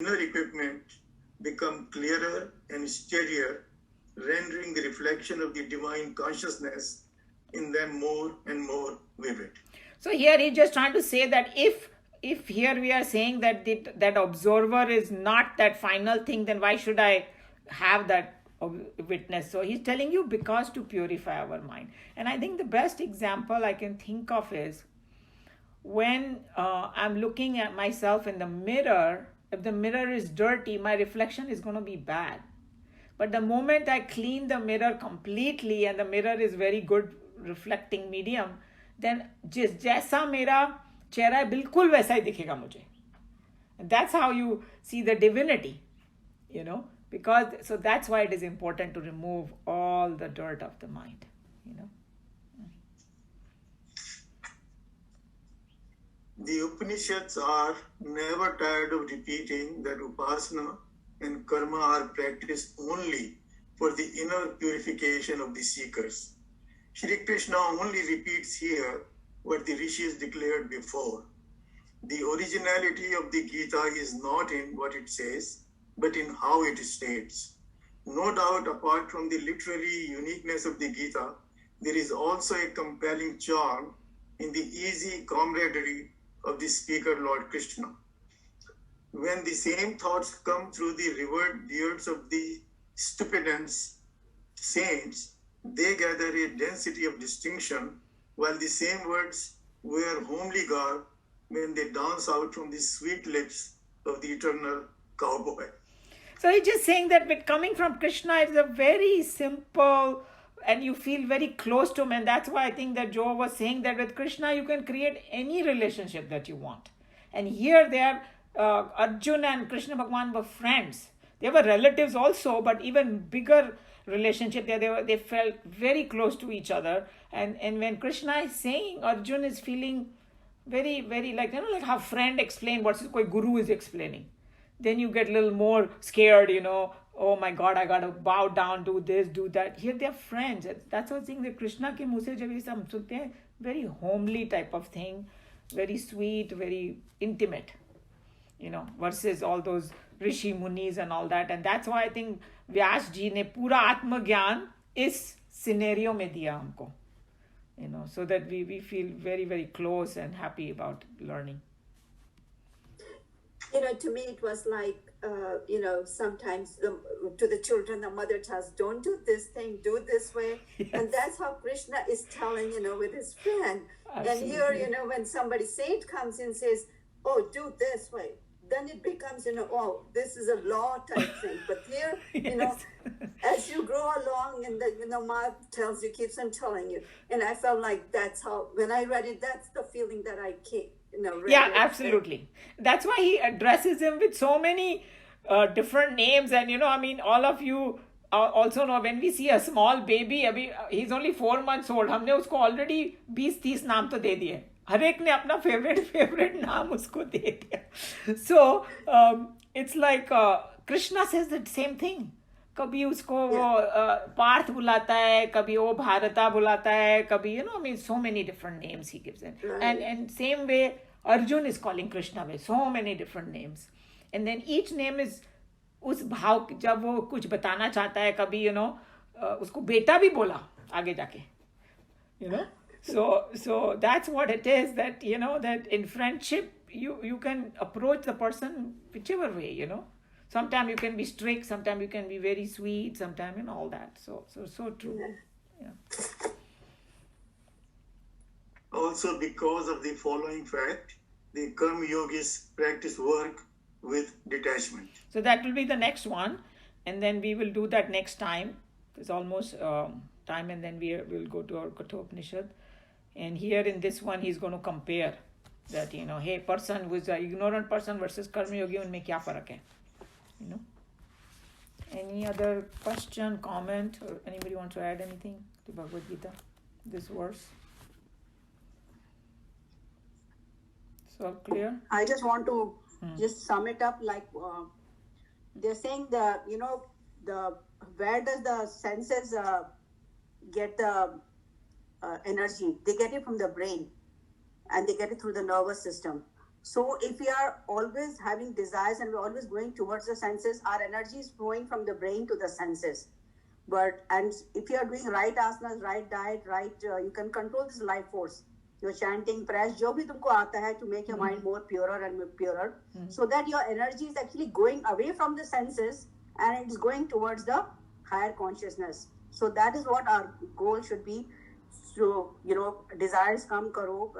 inner equipment become clearer and steadier, rendering the reflection of the divine consciousness in them more and more vivid. So here he's just trying to say that if here we are saying that that observer is not that final thing, then why should I have that witness? So he's telling you because to purify our mind. And I think the best example I can think of is when I'm looking at myself in the mirror. If the mirror is dirty, my reflection is going to be bad. But the moment I clean the mirror completely and the mirror is very good reflecting medium, then जिस जैसा मेरा चेहरा है बिल्कुल वैसा ही दिखेगा मुझे. And that's how you see the divinity, because so that's why it is important to remove all the dirt of the mind. The Upanishads are never tired of repeating that Upasana and Karma are practiced only for the inner purification of the seekers. Shri Krishna only repeats here what the rishis declared before. The originality of the Gita is not in what it says, but in how it states. No doubt, apart from the literary uniqueness of the Gita, there is also a compelling charm in the easy camaraderie of the speaker, Lord Krishna. When the same thoughts come through the revered beards of the stupendous saints, they gather a density of distinction, while the same words wear homely garb when they dance out from the sweet lips of the eternal cowboy. So he's just saying that with coming from Krishna, it's a very simple and you feel very close to him. And that's why I think that Joe was saying that with Krishna, you can create any relationship that you want. And here they are, Arjun and Krishna Bhagwan were friends. They were relatives also, but even bigger relationship there. They felt very close to each other. And when Krishna is saying, Arjun is feeling very, very like how friend explain what koi guru is explaining. Then you get a little more scared, oh my God, I got to bow down, do this, do that. Here they're friends. That's what I'm saying, that Krishna ke muh se jab ye sab sunte hain, very homely type of thing, very sweet, very intimate, versus all those Rishi Munis and all that. And that's why I think Vyas ji ne pura Atma Gyan is scenario mein diya humko, so that we feel very, very close and happy about learning. To me, it was like, sometimes to the children, the mother tells, don't do this thing, do this way. Yes. And that's how Krishna is telling, with his friend. Absolutely. And here, when somebody saint comes and says, oh, do this way, then it becomes, oh, this is a law type thing. But here, yes. As you grow along and the Ma tells you, keeps on telling you. And I felt like that's how, when I read it, that's the feeling that I came. Yeah, absolutely. That's why he addresses him with so many different names. And, all of you also know when we see a small baby, he's only 4 months old. हमने उसको already 20-30 नाम तो दे दिए. हर एक ने अपना favorite नाम उसको दे दिया. So, it's like Krishna says the same thing. कभी उसको वो पार्थ बुलाता है, कभी वो भारता बुलाता है, कभी so many different names he gives it. Right. And same way Arjun is calling Krishna with so many different names. And then each name is उस भाव, जब वो कुछ बताना चाहता है, कभी उसको बेटा भी बोला आगे जाके, so that's what it is, that that in friendship you can approach the person whichever way, Sometimes you can be strict, sometimes you can be very sweet, sometimes all that. So true. Yeah. Also, because of the following fact, the Karma Yogis practice work with detachment. So that will be the next one, and then we will do that next time. It's almost time, and then we'll go to our Kathopanishad. And here in this one, he's going to compare that, hey, person who is an ignorant person versus Karma Yogi, unme kya farak hai? Any other question, comment, or anybody want to add anything to Bhagavad Gita, this verse? So clear? I just want to just sum it up, like they're saying where does the senses get the energy? They get it from the brain, and they get it through the nervous system. So if we are always having desires and we're always going towards the senses, our energy is flowing from the brain to the senses. And if you are doing right asanas, right diet, right, you can control this life force. You're chanting prayers, जो भी तुमको आता है, to make your mind more purer and purer, so that your energy is actually going away from the senses and it's going towards the higher consciousness. So that is what our goal should be. So, desires come karo,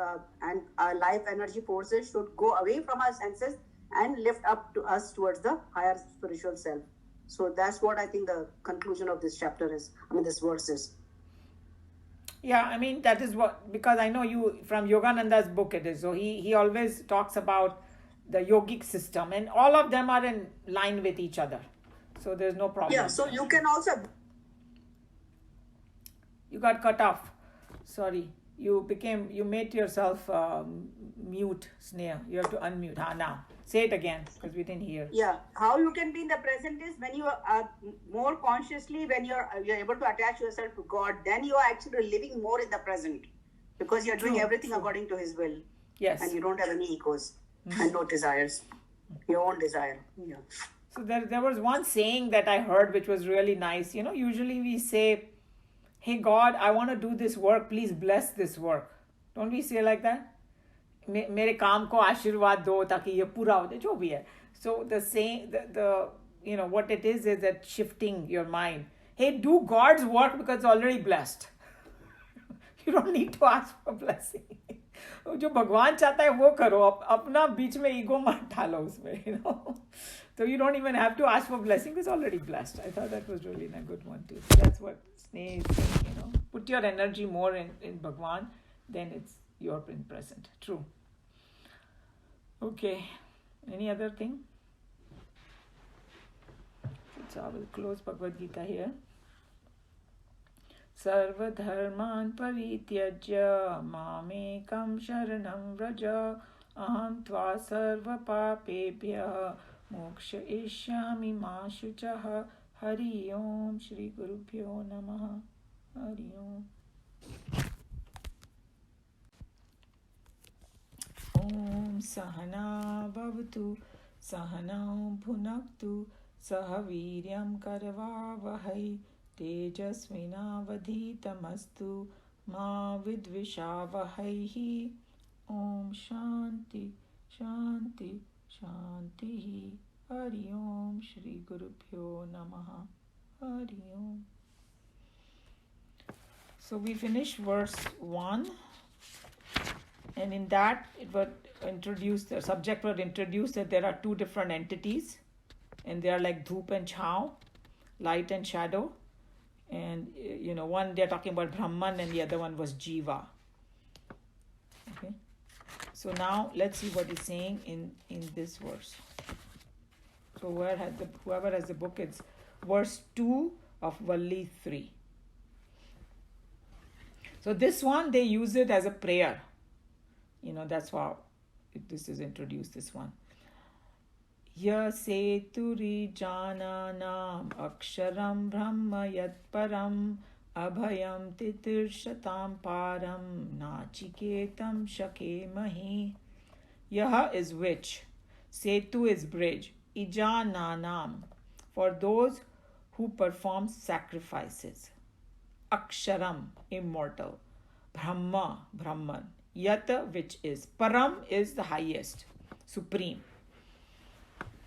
and our life energy forces should go away from our senses and lift up to us towards the higher spiritual self. So that's what I think the conclusion of this chapter is. This verse is. Yeah, I mean, that is what, because I know you from Yogananda's book it is. So he always talks about the yogic system, and all of them are in line with each other. So there's no problem. Yeah, so you can also. You got cut off. Sorry. You made yourself mute, Sneha. You have to unmute. Now. Say it again, because we didn't hear. Yeah, how you can be in the present is when you are more consciously, when you're able to attach yourself to God, then you are actually living more in the present, because you're doing everything according to His will. Yes. And you don't have any egos and no desires, your own desire. Yeah. So there was one saying that I heard which was really nice. Usually we say, hey God, I want to do this work, please bless this work. Don't we say like that? मेरे काम को आशीर्वाद दो ताकि ये पूरा हो जाए, जो भी है. So the saying, what it is that shifting your mind. Hey, do God's work because it's already blessed. You don't need to ask for blessing. जो भगवान चाहता है वो करो, अपना बीच में ईगो मत डालो उसमें, So you don't even have to ask for blessing, it's already blessed. I thought that was really a good one too. So that's what Sneh is saying, Put your energy more in Bhagwan, then you're in present. True. Okay. Any other thing? So I will close Bhagavad Gita here. Sarva dharman parityajya mamekam sharanam vraja aham tva sarva papebhya moksha ishyami ma shuchaha. Hari Om Shri Gurubhyo Namaha. Hari Om. Om Sahana Bhavatu Sahana Bhunaktu Sahaviryam Karavavahai Tejasvinavadhitamastu Ma Vidvishavahaihi. Om Shanti Shanti Shanti. Hari Om Shri Gurubhyo Namaha. Hari Om. So we finished verse 1. And in that, the subject was introduced that there are two different entities, and they are like Dhoop and Chhau, light and shadow. And, one they're talking about Brahman and the other one was Jiva. Okay. So now let's see what he's saying in this verse. So whoever has the book, it's verse 2 of Valli 3. So this one, they use it as a prayer. That's how this is introduced, this one. Ya seturi jananam aksharam brahma yat param abhayam titirshatam param nachiketam shake mahi. Yah is which. Setu is bridge. Ijananam, for those who perform sacrifices. Aksharam, immortal. Brahma, Brahman. Yata, which is. Param is the highest, supreme.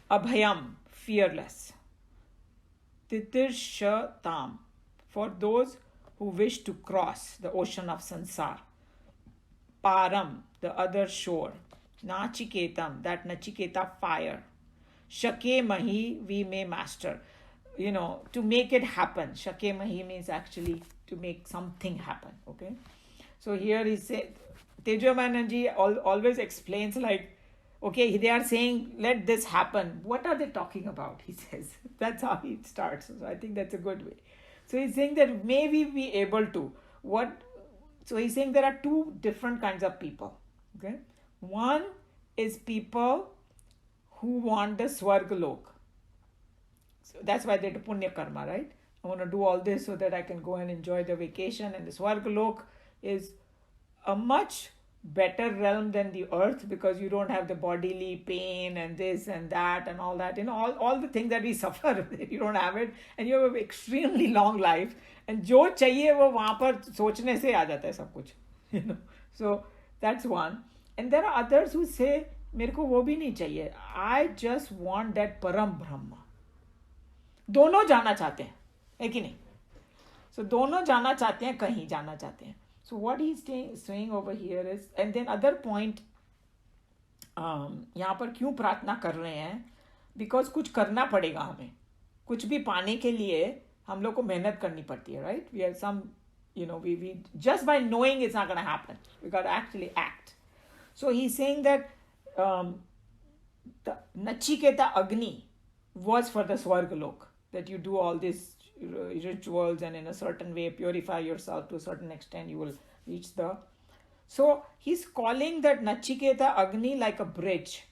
Abhayam, fearless. Titirshatam, for those who wish to cross the ocean of sansar. Param, the other shore. Nachiketam, that Nachiketa fire. Shake Mahi, we may master. To make it happen. Shake Mahi means actually to make something happen. Okay. So here he said, Tejo Banerjee always explains like, okay, they are saying, let this happen. What are they talking about? He says. That's how he starts. So I think that's a good way. So he's saying that may we be able to. So he's saying there are two different kinds of people. Okay. One is people who want the Swargalok. So that's why they do Punya Karma, right? I want to do all this so that I can go and enjoy the vacation. And the Swargalok is a much better realm than the earth because you don't have the bodily pain and this and that and all that, all the things that we suffer. You don't have it and you have an extremely long life, and जो चाहिए वो वहाँ पर सोचने से आ जाता है सब कुछ. So that's one. And there are others who say मेरे को वो भी नहीं चाहिए, I just want that परम ब्रह्म. दोनों जाना चाहते हैं, है कि नहीं? So दोनों जाना चाहते हैं, कहीं जाना चाहते हैं. So what he's saying over here is, and then other point, यहाँ पर क्यों प्रार्थना कर रहे हैं? Because कुछ करना पड़ेगा हमें. कुछ भी पाने के लिए हम लोग को मेहनत करनी पड़ती है, right? We have some, we just by knowing it's not going to happen. We got to actually act. So he's saying that the Nachiketa Agni was for the Swargalok, that you do all these rituals and in a certain way purify yourself to a certain extent, you will reach the. So he's calling that Nachiketa Agni like a bridge.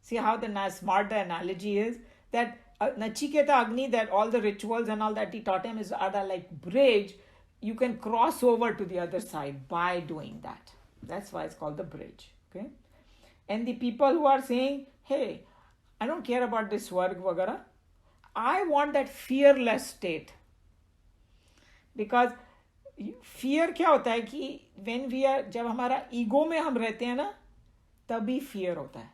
See how smart the analogy is, that Nachiketa Agni, that all the rituals and all that he taught him are like bridge. You can cross over to the other side by doing that. That's why it's called the bridge. Okay. And the people who are saying, hey, I don't care about this Swarg Vagara, I want that fearless state. Because fear क्या होता है कि when we are, जब हमारा ego में हम रहते हैं ना, तभी fear होता है.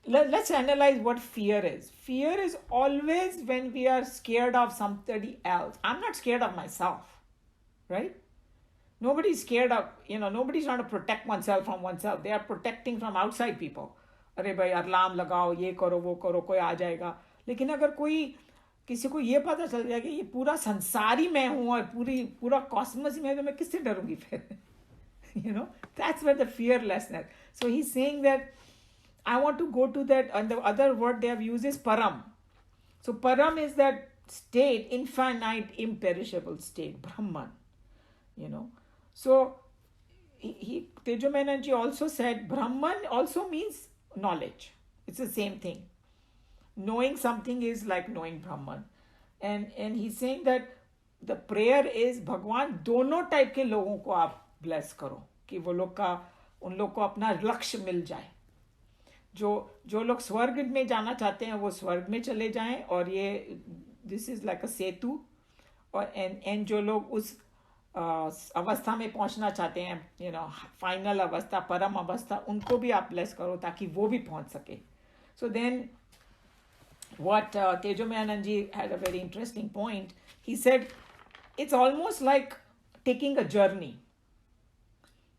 Let's analyze what fear is. Fear is always when we are scared of somebody else. I'm not scared of myself, right? Nobody's scared of, nobody's trying to protect oneself from oneself. They are protecting from outside people. अरे भाई alarm लगाओ, ये करो वो करो, कोई आ जाएगा. लेकिन अगर किसी को ये पता चल जाए कि ये पूरा संसार ही मैं हूँ और पूरा कॉस्मस ही मैं, तो मैं किससे डरूंगी फिर? That's where the fearlessness. So he's saying that I want to go to that, and the other word they have used is param. So param is that state, infinite, imperishable state, Brahman. So Tejo Menon also said Brahman also means knowledge. It's the same thing. Knowing something is like knowing Brahman. And he's saying that the prayer is भगवान दोनों type के लोगों को आप bless करो कि वो उन लोग को अपना लक्ष्य मिल जाए. जो लोग स्वर्ग में जाना चाहते हैं वो स्वर्ग में चले जाएं, और ये दिस इज लाइक अ सेतु. और एंड जो लोग उस अवस्था में पहुंचना चाहते हैं, फाइनल अवस्था, परम अवस्था, उनको भी आप ब्लेस करो ताकि वो भी पहुंच सके. So then what Tejo Menon ji had a very interesting point. He said it's almost like taking a journey,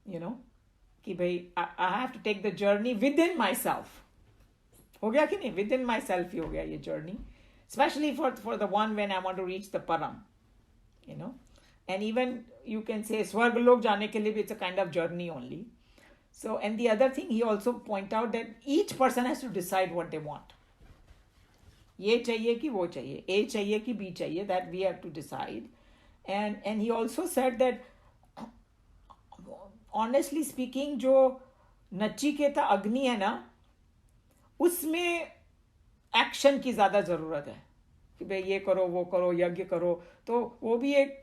कि भाई I have to take the journey within myself. हो गया कि नहीं? Within myself ही हो गया ये journey. Especially for the one when I want to reach the param. And even you can say Swargalok जाने के लिए भी it's a kind of journey only. So, and the other thing he also point out that each person has to decide what they want. ये चाहिए कि वो चाहिए, A चाहिए कि B चाहिए, that we have to decide. And he also said that honestly speaking, जो नचिकेता अग्नि है ना, उसमें एक्शन की ज़्यादा ज़रूरत है कि भाई ये करो वो करो, यज्ञ करो, तो वो भी एक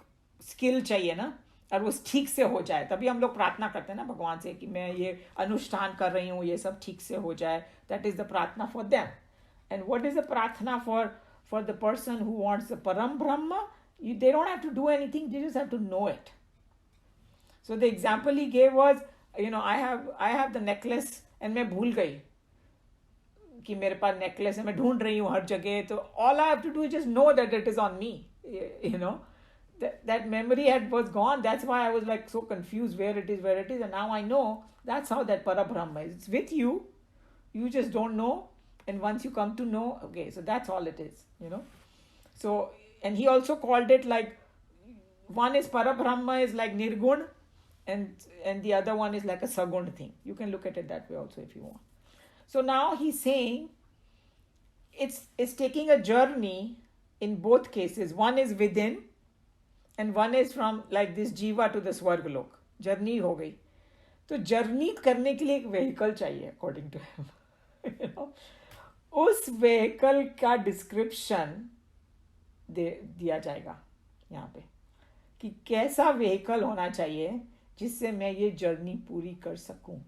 स्किल चाहिए ना, और वो ठीक से हो जाए. तभी हम लोग प्रार्थना करते हैं ना भगवान से कि मैं ये अनुष्ठान कर रही हूँ, ये सब ठीक से हो जाए. दैट इज़ द प्रार्थना for them. And what is the प्रार्थना for the person who wants the परम ब्रह्म? They don't have to do anything, they just have to know it. So the example he gave was, I have the necklace and मैं भूल गई कि मेरे पास necklace है, मैं ढूंढ रही हूँ हर जगह, तो all I have to do is just know that it is on me. That memory was gone. That's why I was like so confused where it is, and now I know. That's how that Parabrahma is. It's with you. You just don't know, and once you come to know, okay, so that's all it is. So, and he also called it like, one is Parabrahma is like Nirgun, and the other one is like a Sagun thing. You can look at it that way also if you want. So now he's saying it's taking a journey in both cases. One is within, and one is from like this Jiva to the Swargalok. Journey हो गई. तो journey करने के लिए एक vehicle चाहिए according to him. उस vehicle का description दिया जाएगा यहाँ पे कि कैसा व्हीकल होना चाहिए जिससे मैं ये जर्नी पूरी कर सकूं.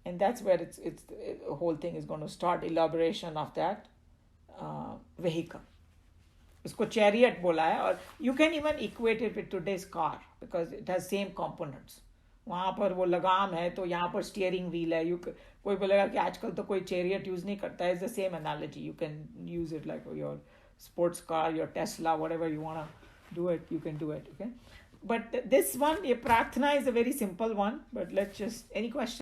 And that's where it's the whole thing is going to start, elaboration of that vehicle. इसको chariot बोला है, और you can even equate it with today's car because it has same components. वहाँ पर वो लगाम है तो यहाँ पर स्टीयरिंग व्हील है. कोई बोलेगा कि आजकल तो कोई चैरियट यूज नहीं करता है. It's the same analogy. You can use it like your sports car, your Tesla, whatever you want to do it, you can do it. Okay, but this one, ये प्रार्थना is a very simple one, but let's just, any questions?